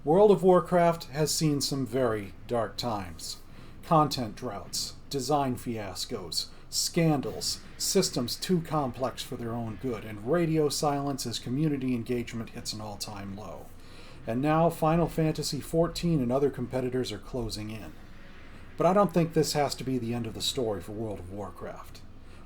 World of Warcraft has seen some very dark times. Content droughts, design fiascos, scandals, systems too complex for their own good, and radio silence as community engagement hits an all-time low. And now Final Fantasy XIV and other competitors are closing in. But I don't think this has to be the end of the story for World of Warcraft.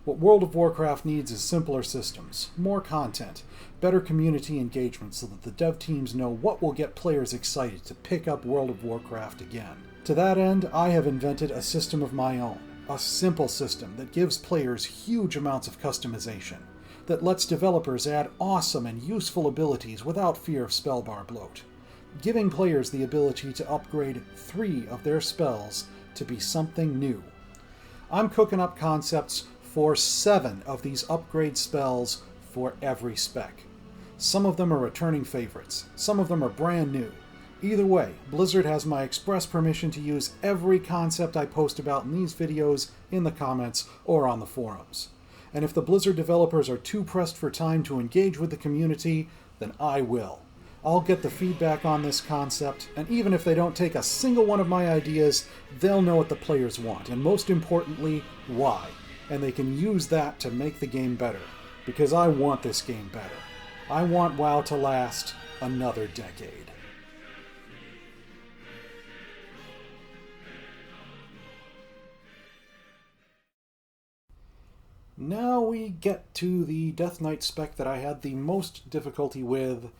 What World of Warcraft needs is simpler systems, more content, better community engagement so that the dev teams know what will get players excited to pick up World of Warcraft again. To that end, I have invented a system of my own, a simple system that gives players huge amounts of customization, that lets developers add awesome and useful abilities without fear of spellbar bloat, giving players the ability to upgrade 3 of their spells to be something new. I'm cooking up concepts for 7 of these upgrade spells for every spec. Some of them are returning favorites, some of them are brand new. Either way, Blizzard has my express permission to use every concept I post about in these videos in the comments or on the forums. And if the Blizzard developers are too pressed for time to engage with the community, then I will. I'll get the feedback on this concept, and even if they don't take a single one of my ideas, they'll know what the players want, and most importantly, why. And they can use that to make the game better, because I want this game better. I want WoW to last another decade. Now we get to the Death Knight spec that I had the most difficulty with,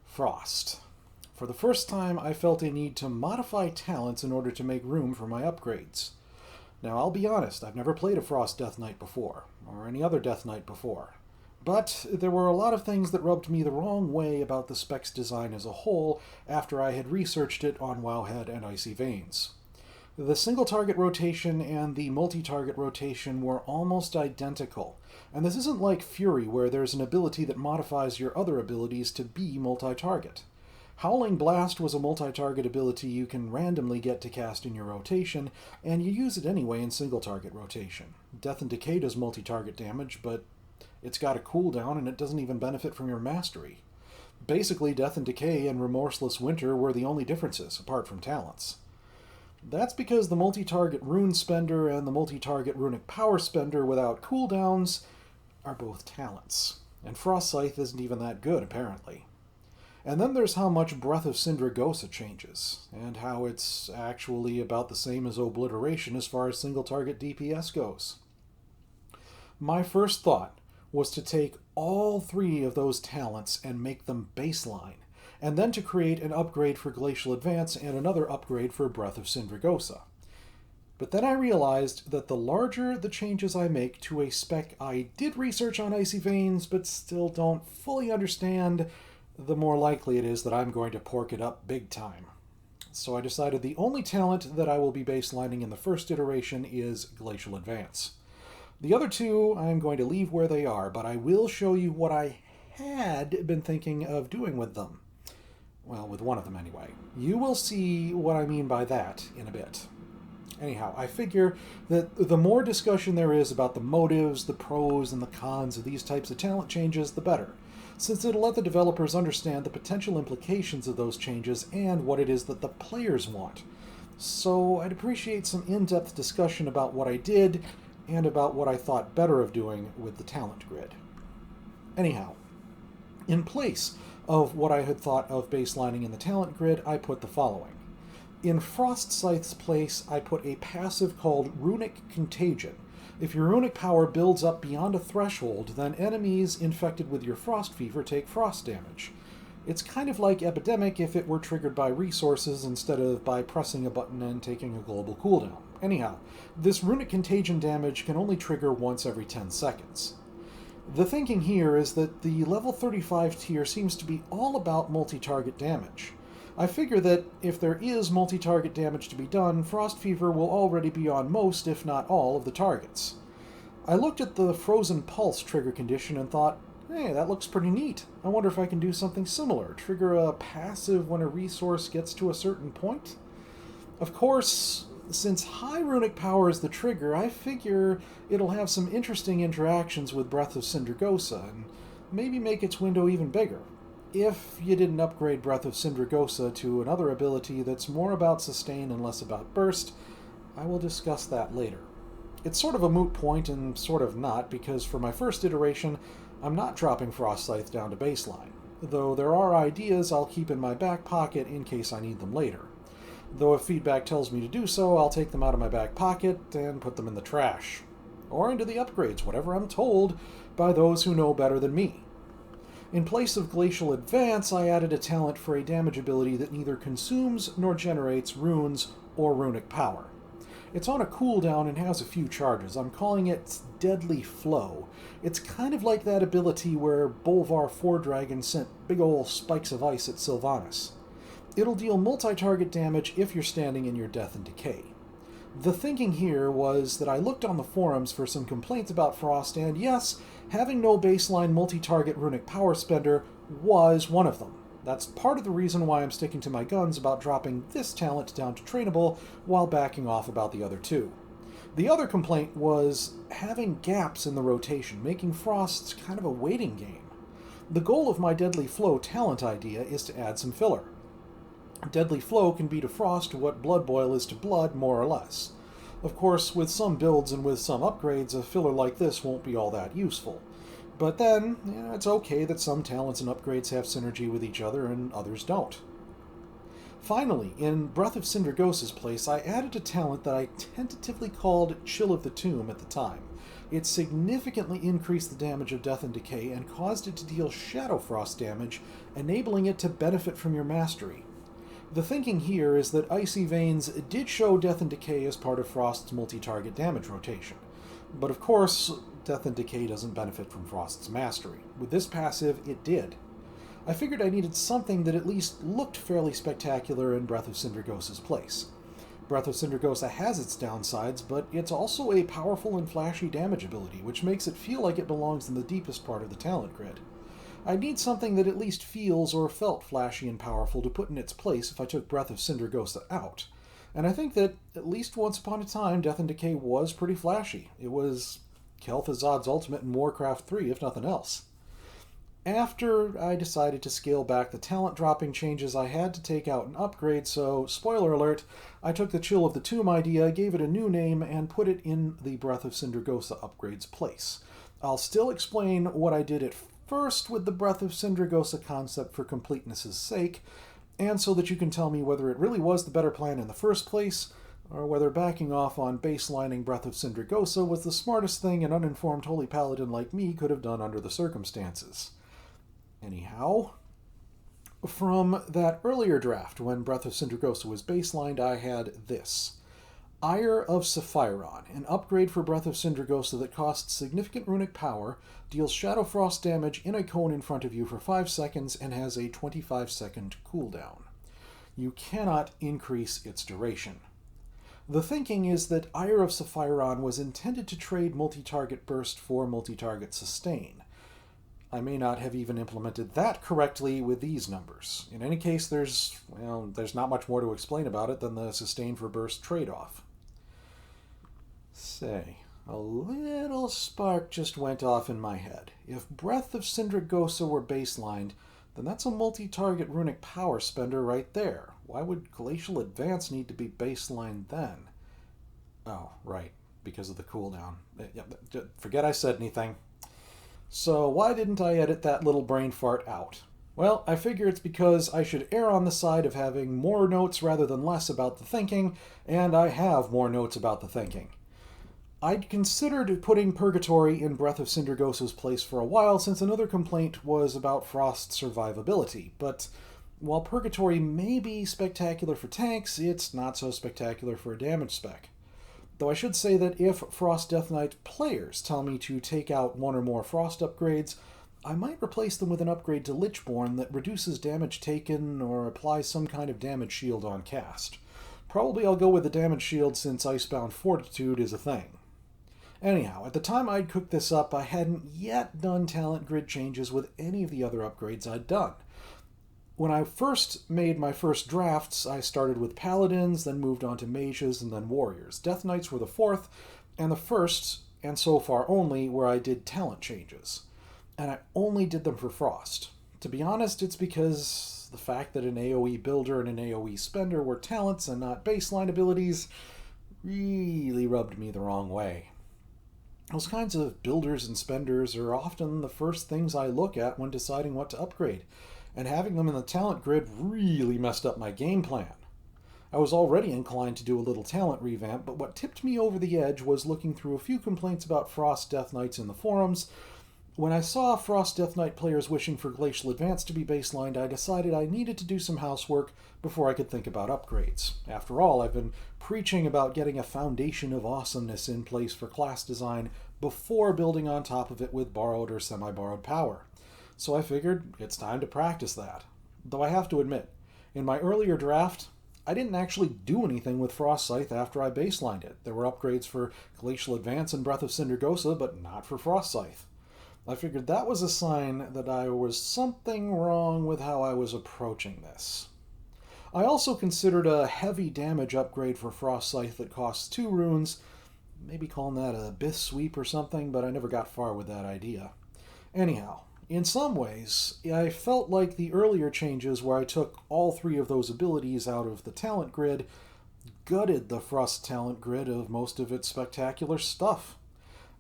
Frost. For the first time, I felt a need to modify talents in order to make room for my upgrades. Now, I'll be honest, I've never played a Frost Death Knight before, or any other Death Knight before. But there were a lot of things that rubbed me the wrong way about the spec's design as a whole after I had researched it on Wowhead and Icy Veins. The single-target rotation and the multi-target rotation were almost identical, and this isn't like Fury where there's an ability that modifies your other abilities to be multi-target. Howling Blast was a multi-target ability you can randomly get to cast in your rotation, and you use it anyway in single-target rotation. Death and Decay does multi-target damage, but it's got a cooldown and it doesn't even benefit from your mastery. Basically, Death and Decay and Remorseless Winter were the only differences, apart from talents. That's because the multi-target Rune Spender and the multi-target Runic Power Spender without cooldowns are both talents, and Frost Scythe isn't even that good, apparently. And then there's how much Breath of Sindragosa changes, and how it's actually about the same as Obliteration as far as single-target DPS goes. My first thought was to take all 3 of those talents and make them baseline, and then to create an upgrade for Glacial Advance and another upgrade for Breath of Sindragosa. But then I realized that the larger the changes I make to a spec I did research on Icy Veins but still don't fully understand, the more likely it is that I'm going to pork it up big time. So I decided the only talent that I will be baselining in the first iteration is Glacial Advance. The other 2 I'm going to leave where they are, but I will show you what I had been thinking of doing with them. Well, with one of them anyway. You will see what I mean by that in a bit. Anyhow, I figure that the more discussion there is about the motives, the pros, and the cons of these types of talent changes, the better, since it'll let the developers understand the potential implications of those changes and what it is that the players want. So I'd appreciate some in-depth discussion about what I did and about what I thought better of doing with the talent grid. Anyhow, in place of what I had thought of baselining in the talent grid, I put the following. In Frost Scythe's place, I put a passive called Runic Contagion. If your runic power builds up beyond a threshold, then enemies infected with your frost fever take frost damage. It's kind of like Epidemic if it were triggered by resources instead of by pressing a button and taking a global cooldown. Anyhow, this Runic Contagion damage can only trigger once every 10 seconds. The thinking here is that the level 35 tier seems to be all about multi-target damage. I figure that if there is multi-target damage to be done, Frost Fever will already be on most, if not all, of the targets. I looked at the Frozen Pulse trigger condition and thought, hey, that looks pretty neat. I wonder if I can do something similar, trigger a passive when a resource gets to a certain point? Of course, since high runic power is the trigger, I figure it'll have some interesting interactions with Breath of Sindragosa, and maybe make its window even bigger. if you didn't upgrade Breath of Sindragosa to another ability that's more about sustain and less about burst. I will discuss that later. It's sort of a moot point and sort of not, because for my first iteration, I'm not dropping Frost Scythe down to baseline, though there are ideas I'll keep in my back pocket in case I need them later. Though if feedback tells me to do so, I'll take them out of my back pocket and put them in the trash. Or into the upgrades, whatever I'm told by those who know better than me. In place of Glacial Advance, I added a talent for a damage ability that neither consumes nor generates runes or runic power. It's on a cooldown and has a few charges. I'm calling it Deadly Flow. It's kind of like that ability where Bolvar Fordragon sent big ol' spikes of ice at Sylvanas. It'll deal multi-target damage if you're standing in your Death and Decay. The thinking here was that I looked on the forums for some complaints about Frost, and yes, having no baseline multi-target runic power spender was one of them. That's part of the reason why I'm sticking to my guns about dropping this talent down to trainable while backing off about the other two. The other complaint was having gaps in the rotation, making Frost kind of a waiting game. The goal of my Deadly Flow talent idea is to add some filler. Deadly Flow can be to Frost what Blood Boil is to Blood, more or less. Of course, with some builds and with some upgrades, a filler like this won't be all that useful. But then, it's okay that some talents and upgrades have synergy with each other and others don't. Finally, in Breath of Sindragosa's place, I added a talent that I tentatively called Chill of the Tomb at the time. It significantly increased the damage of Death and Decay and caused it to deal Shadow Frost damage, enabling it to benefit from your mastery. The thinking here is that Icy Veins did show Death and Decay as part of Frost's multi-target damage rotation. But of course, Death and Decay doesn't benefit from Frost's mastery. With this passive, it did. I figured I needed something that at least looked fairly spectacular in Breath of Sindragosa's place. Breath of Sindragosa has its downsides, but it's also a powerful and flashy damage ability, which makes it feel like it belongs in the deepest part of the talent grid. I'd need something that at least feels or felt flashy and powerful to put in its place if I took Breath of Sindragosa out. And I think that, at least once upon a time, Death and Decay was pretty flashy. It was Kel'Thuzad's ultimate in Warcraft 3, if nothing else. After I decided to scale back the talent dropping changes, I had to take out an upgrade, so, spoiler alert, I took the Chill of the Tomb idea, gave it a new name, and put it in the Breath of Sindragosa upgrade's place. I'll still explain what I did at first with the Breath of Sindragosa concept for completeness' sake, and so that you can tell me whether it really was the better plan in the first place, or whether backing off on baselining Breath of Sindragosa was the smartest thing an uninformed holy paladin like me could have done under the circumstances. Anyhow, from that earlier draft when Breath of Sindragosa was baselined, I had this. Ire of Sephiron, an upgrade for Breath of Sindragosa that costs significant runic power, deals Shadow Frost damage in a cone in front of you for 5 seconds, and has a 25-second cooldown. You cannot increase its duration. The thinking is that Ire of Sephiron was intended to trade multi-target burst for multi-target sustain. I may not have even implemented that correctly with these numbers. In any case, there's not much more to explain about it than the sustain for burst trade-off. Say, a little spark just went off in my head. If Breath of Sindragosa were baselined, then that's a multi-target runic power spender right there. Why would Glacial Advance need to be baselined then? Oh, right, because of the cooldown. Forget I said anything. So why didn't I edit that little brain fart out? Well, I figure it's because I should err on the side of having more notes rather than less about the thinking, and I have more notes about the thinking. I'd considered putting Purgatory in Breath of Sindragosa's place for a while, since another complaint was about Frost's survivability, but while Purgatory may be spectacular for tanks, it's not so spectacular for a damage spec. Though I should say that if Frost Death Knight players tell me to take out one or more Frost upgrades, I might replace them with an upgrade to Lichborn that reduces damage taken or applies some kind of damage shield on cast. Probably I'll go with the damage shield since Icebound Fortitude is a thing. Anyhow, at the time I'd cooked this up, I hadn't yet done talent grid changes with any of the other upgrades I'd done. When I first made my first drafts, I started with Paladins, then moved on to Mages, and then Warriors. Death Knights were the fourth, and the first, and so far only, where I did talent changes. And I only did them for Frost. To be honest, it's because the fact that an AoE builder and an AoE spender were talents and not baseline abilities really rubbed me the wrong way. Those kinds of builders and spenders are often the first things I look at when deciding what to upgrade, and having them in the talent grid really messed up my game plan. I was already inclined to do a little talent revamp, but what tipped me over the edge was looking through a few complaints about Frost Death Knights in the forums. When I saw Frost Death Knight players wishing for Glacial Advance to be baselined, I decided I needed to do some housework before I could think about upgrades. After all, I've been preaching about getting a foundation of awesomeness in place for class design before building on top of it with borrowed or semi-borrowed power. So I figured it's time to practice that. Though I have to admit, in my earlier draft, I didn't actually do anything with Frost Scythe after I baselined it. There were upgrades for Glacial Advance and Breath of Sindragosa, but not for Frost Scythe. I figured that was a sign that I was something wrong with how I was approaching this. I also considered a heavy damage upgrade for Frost Scythe that costs 2 runes, maybe calling that a Abyss Sweep or something, but I never got far with that idea. Anyhow, in some ways, I felt like the earlier changes where I took all 3 of those abilities out of the talent grid gutted the Frost talent grid of most of its spectacular stuff.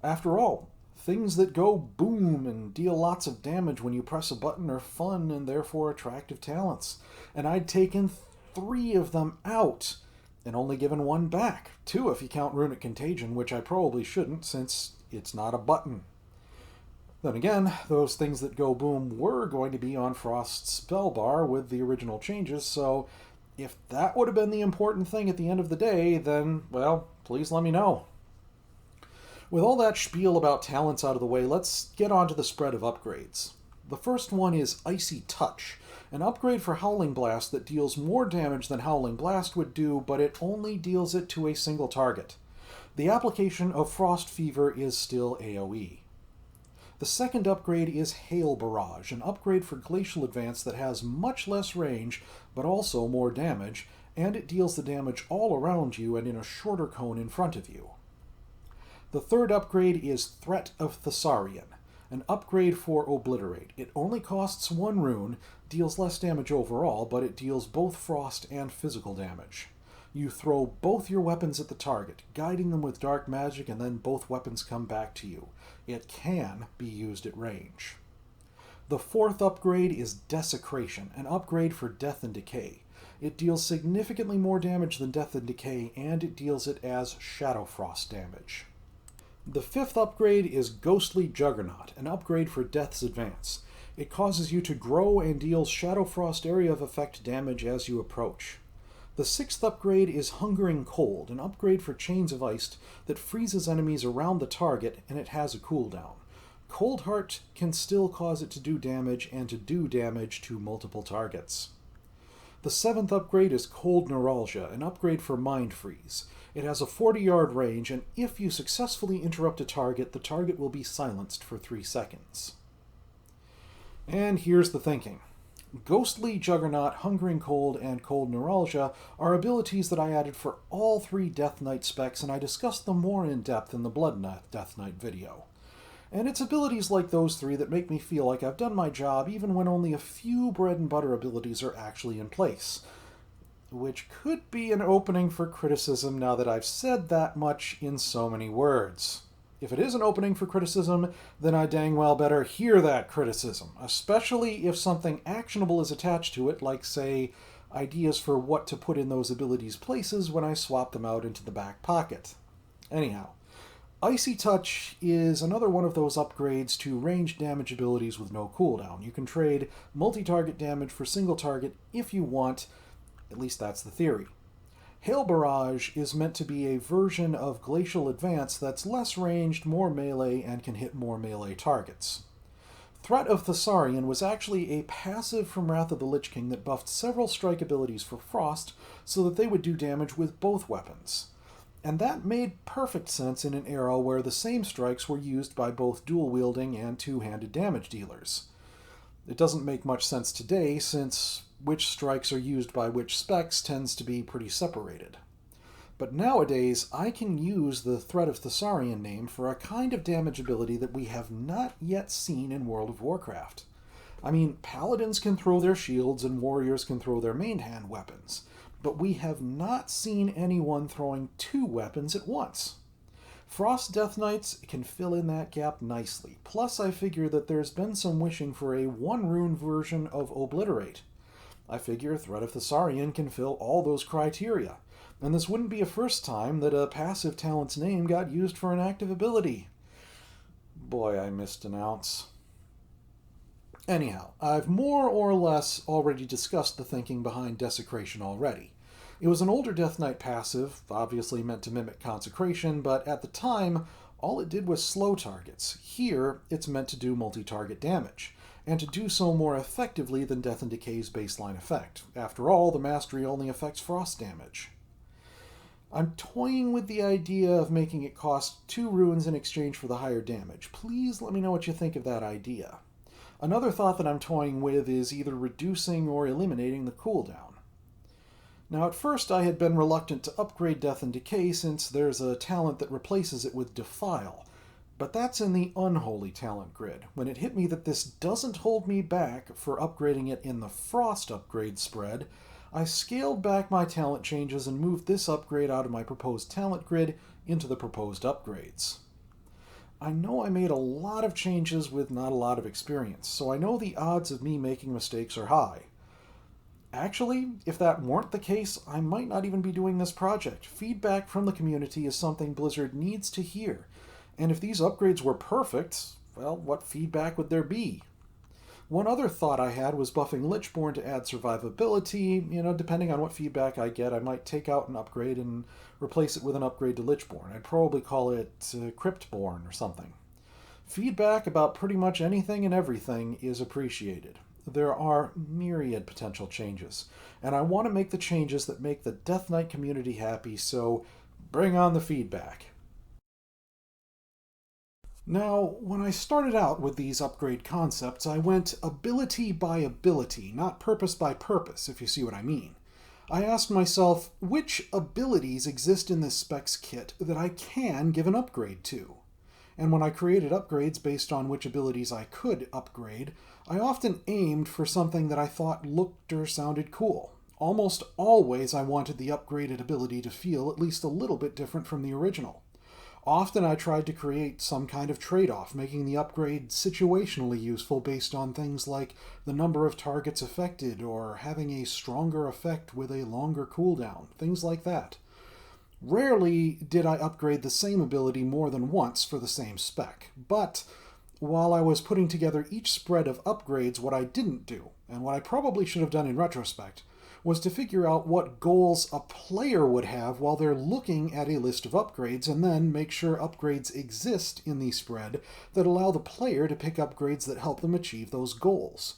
After all, things that go boom and deal lots of damage when you press a button are fun and therefore attractive talents. And I'd taken 3 of them out and only given 1 back. 2 if you count Runic Contagion, which I probably shouldn't since it's not a button. Then again, those things that go boom were going to be on Frost's spell bar with the original changes, so if that would have been the important thing at the end of the day, then, well, please let me know. With all that spiel about talents out of the way, let's get on to the spread of upgrades. The first one is Icy Touch, an upgrade for Howling Blast that deals more damage than Howling Blast would do, but it only deals it to a single target. The application of Frost Fever is still AoE. The second upgrade is Hail Barrage, an upgrade for Glacial Advance that has much less range, but also more damage, and it deals the damage all around you and in a shorter cone in front of you. The third upgrade is Threat of Thessarian, an upgrade for Obliterate. It only costs 1 rune, deals less damage overall, but it deals both frost and physical damage. You throw both your weapons at the target, guiding them with dark magic, and then both weapons come back to you. It can be used at range. The fourth upgrade is Desecration, an upgrade for Death and Decay. It deals significantly more damage than Death and Decay, and it deals it as Shadow Frost damage. The fifth upgrade is Ghostly Juggernaut, an upgrade for Death's Advance. It causes you to grow and deals Shadow Frost area of effect damage as you approach. The sixth upgrade is Hungering Cold, an upgrade for Chains of Ice that freezes enemies around the target, and it has a cooldown. Cold Heart can still cause it to do damage and to do damage to multiple targets. The seventh upgrade is Cold Neuralgia, an upgrade for Mind Freeze. It has a 40-yard range, and if you successfully interrupt a target, the target will be silenced for 3 seconds. And here's the thinking. Ghostly Juggernaut, Hungering Cold, and Cold Neuralgia are abilities that I added for all 3 Death Knight specs, and I discussed them more in depth in the Blood Death Knight video. And it's abilities like those 3 that make me feel like I've done my job even when only a few bread and butter abilities are actually in place. Which could be an opening for criticism now that I've said that much in so many words. If it is an opening for criticism, then I dang well better hear that criticism, especially if something actionable is attached to it, like, say, ideas for what to put in those abilities' places when I swap them out into the back pocket. Anyhow, Icy Touch is another one of those upgrades to ranged damage abilities with no cooldown. You can trade multi-target damage for single target if you want, at least that's the theory. Hail Barrage is meant to be a version of Glacial Advance that's less ranged, more melee, and can hit more melee targets. Threat of Thessarian was actually a passive from Wrath of the Lich King that buffed several strike abilities for Frost so that they would do damage with both weapons. And that made perfect sense in an era where the same strikes were used by both dual-wielding and two-handed damage dealers. It doesn't make much sense today, since which strikes are used by which specs tends to be pretty separated. But nowadays, I can use the Threat of Thessarian name for a kind of damage ability that we have not yet seen in World of Warcraft. I mean, paladins can throw their shields and warriors can throw their main hand weapons, but we have not seen anyone throwing two weapons at once. Frost Death Knights can fill in that gap nicely. Plus, I figure that there's been some wishing for a one-rune version of Obliterate. I figure Threat of Thessarian can fill all those criteria, and this wouldn't be a first time that a passive talent's name got used for an active ability. Boy, I missed an ounce. Anyhow, I've more or less already discussed the thinking behind Desecration already. It was an older Death Knight passive, obviously meant to mimic Consecration, but at the time, all it did was slow targets. Here, it's meant to do multi-target damage, and to do so more effectively than Death and Decay's baseline effect. After all, the Mastery only affects frost damage. I'm toying with the idea of making it cost 2 runes in exchange for the higher damage. Please let me know what you think of that idea. Another thought that I'm toying with is either reducing or eliminating the cooldown. Now, at first I had been reluctant to upgrade Death and Decay since there's a talent that replaces it with Defile, but that's in the unholy talent grid. When it hit me that this doesn't hold me back for upgrading it in the Frost upgrade spread, I scaled back my talent changes and moved this upgrade out of my proposed talent grid into the proposed upgrades. I know I made a lot of changes with not a lot of experience, so I know the odds of me making mistakes are high. Actually, if that weren't the case, I might not even be doing this project. Feedback from the community is something Blizzard needs to hear, and if these upgrades were perfect, well, what feedback would there be? One other thought I had was buffing Lichborn to add survivability. Depending on what feedback I get, I might take out an upgrade and replace it with an upgrade to Lichborn. I'd probably call it Cryptborn or something. Feedback about pretty much anything and everything is appreciated. There are myriad potential changes, and I want to make the changes that make the Death Knight community happy, so bring on the feedback. Now, when I started out with these upgrade concepts, I went ability by ability, not purpose by purpose, if you see what I mean. I asked myself, which abilities exist in this specs kit that I can give an upgrade to? And when I created upgrades based on which abilities I could upgrade, I often aimed for something that I thought looked or sounded cool. Almost always I wanted the upgraded ability to feel at least a little bit different from the original. Often I tried to create some kind of trade-off, making the upgrade situationally useful based on things like the number of targets affected or having a stronger effect with a longer cooldown, things like that. Rarely did I upgrade the same ability more than once for the same spec, but while I was putting together each spread of upgrades, what I didn't do, and what I probably should have done in retrospect, was to figure out what goals a player would have while they're looking at a list of upgrades, and then make sure upgrades exist in the spread that allow the player to pick upgrades that help them achieve those goals.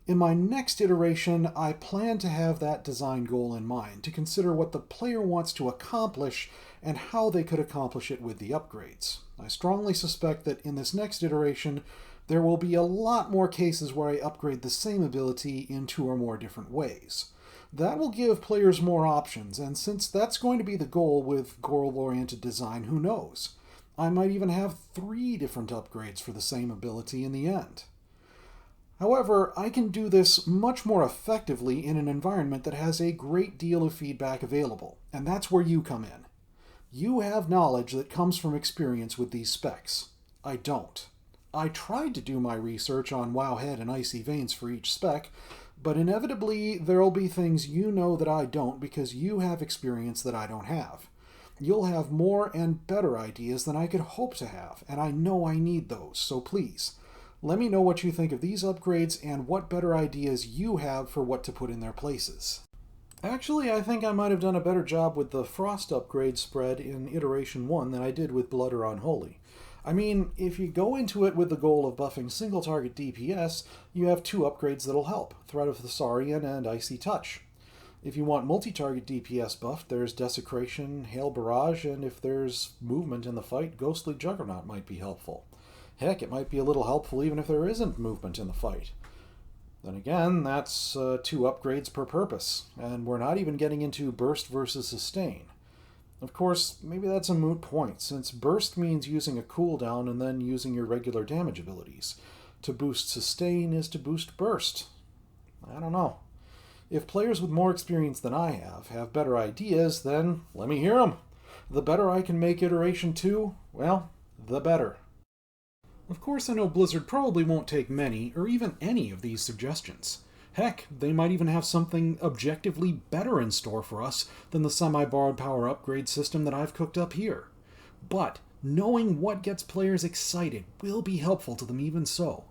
In my next iteration, I plan to have that design goal in mind, to consider what the player wants to accomplish and how they could accomplish it with the upgrades. I strongly suspect that in this next iteration, there will be a lot more cases where I upgrade the same ability in 2 or more different ways. That will give players more options, and since that's going to be the goal with goal-oriented design, who knows? I might even have 3 different upgrades for the same ability in the end. However, I can do this much more effectively in an environment that has a great deal of feedback available, and that's where you come in. You have knowledge that comes from experience with these specs. I don't. I tried to do my research on Wowhead and Icy Veins for each spec, but inevitably there'll be things you know that I don't because you have experience that I don't have. You'll have more and better ideas than I could hope to have, and I know I need those, so please, let me know what you think of these upgrades and what better ideas you have for what to put in their places. Actually, I think I might have done a better job with the Frost upgrade spread in Iteration 1 than I did with Blood or Unholy. I mean, if you go into it with the goal of buffing single target DPS, you have 2 upgrades that'll help, Threat of Thessarian and Icy Touch. If you want multi-target DPS buffed, there's Desecration, Hail Barrage, and if there's movement in the fight, Ghostly Juggernaut might be helpful. Heck, it might be a little helpful even if there isn't movement in the fight. Then again, that's 2 upgrades per purpose, and we're not even getting into Burst versus Sustain. Of course, maybe that's a moot point, since Burst means using a cooldown and then using your regular damage abilities. To boost sustain is to boost burst. I don't know. If players with more experience than I have better ideas, then let me hear them. The better I can make iteration 2, well, the better. Of course, I know Blizzard probably won't take many or even any of these suggestions. Heck, they might even have something objectively better in store for us than the semi-borrowed power upgrade system that I've cooked up here. But knowing what gets players excited will be helpful to them even so.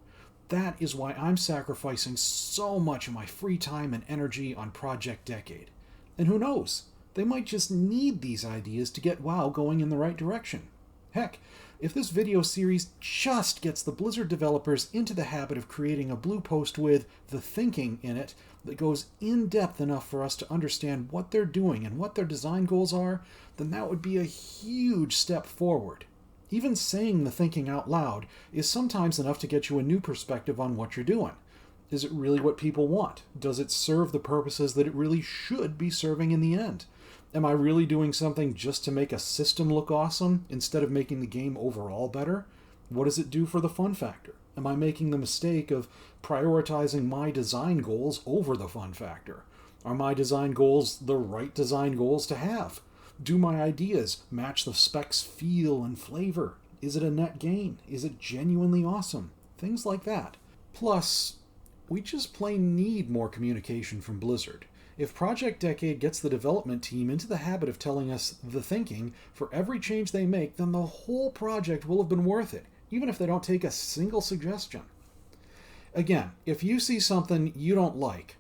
That is why I'm sacrificing so much of my free time and energy on Project Decade. And who knows, they might just need these ideas to get WoW going in the right direction. Heck, if this video series just gets the Blizzard developers into the habit of creating a blue post with the thinking in it that goes in depth enough for us to understand what they're doing and what their design goals are, then that would be a huge step forward. Even saying the thinking out loud is sometimes enough to get you a new perspective on what you're doing. Is it really what people want? Does it serve the purposes that it really should be serving in the end? Am I really doing something just to make a system look awesome instead of making the game overall better? What does it do for the fun factor? Am I making the mistake of prioritizing my design goals over the fun factor? Are my design goals the right design goals to have? Do my ideas match the spec's feel and flavor? Is it a net gain? Is it genuinely awesome? Things like that. Plus, we just plain need more communication from Blizzard. If Project Decade gets the development team into the habit of telling us the thinking for every change they make, then the whole project will have been worth it, even if they don't take a single suggestion. Again, if you see something you don't like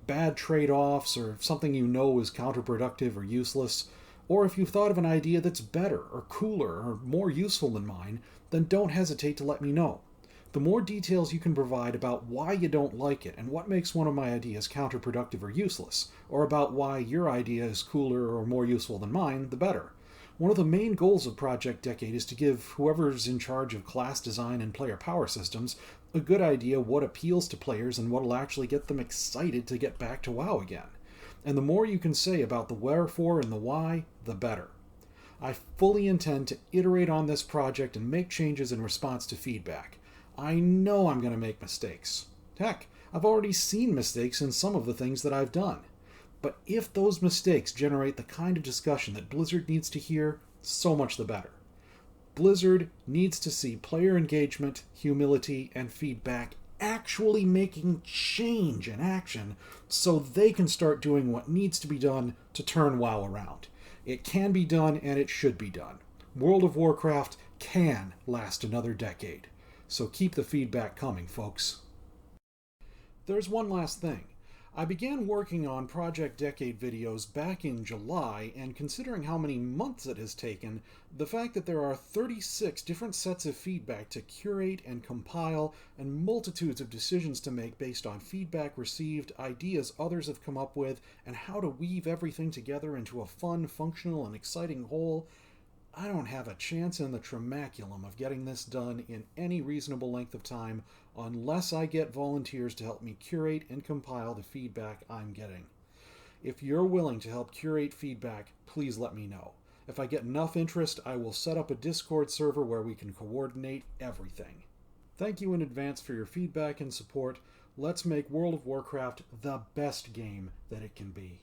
bad trade-offs or something you know is counterproductive or useless, or if you've thought of an idea that's better or cooler or more useful than mine, then don't hesitate to let me know. The more details you can provide about why you don't like it and what makes one of my ideas counterproductive or useless, or about why your idea is cooler or more useful than mine, the better. One of the main goals of Project Decade is to give whoever's in charge of class design and player power systems a good idea what appeals to players and what will actually get them excited to get back to WoW again. And the more you can say about the wherefore and the why, the better. I fully intend to iterate on this project and make changes in response to feedback. I know I'm going to make mistakes. Heck, I've already seen mistakes in some of the things that I've done. But if those mistakes generate the kind of discussion that Blizzard needs to hear, so much the better. Blizzard needs to see player engagement, humility, and feedback actually making change in action so they can start doing what needs to be done to turn WoW around. It can be done and it should be done. World of Warcraft can last another decade. So keep the feedback coming, folks. There's one last thing. I began working on Project Decade videos back in July, and considering how many months it has taken, the fact that there are 36 different sets of feedback to curate and compile, and multitudes of decisions to make based on feedback received, ideas others have come up with, and how to weave everything together into a fun, functional, and exciting whole, I don't have a chance in the tramaculum of getting this done in any reasonable length of time unless I get volunteers to help me curate and compile the feedback I'm getting. If you're willing to help curate feedback, please let me know. If I get enough interest, I will set up a Discord server where we can coordinate everything. Thank you in advance for your feedback and support. Let's make World of Warcraft the best game that it can be.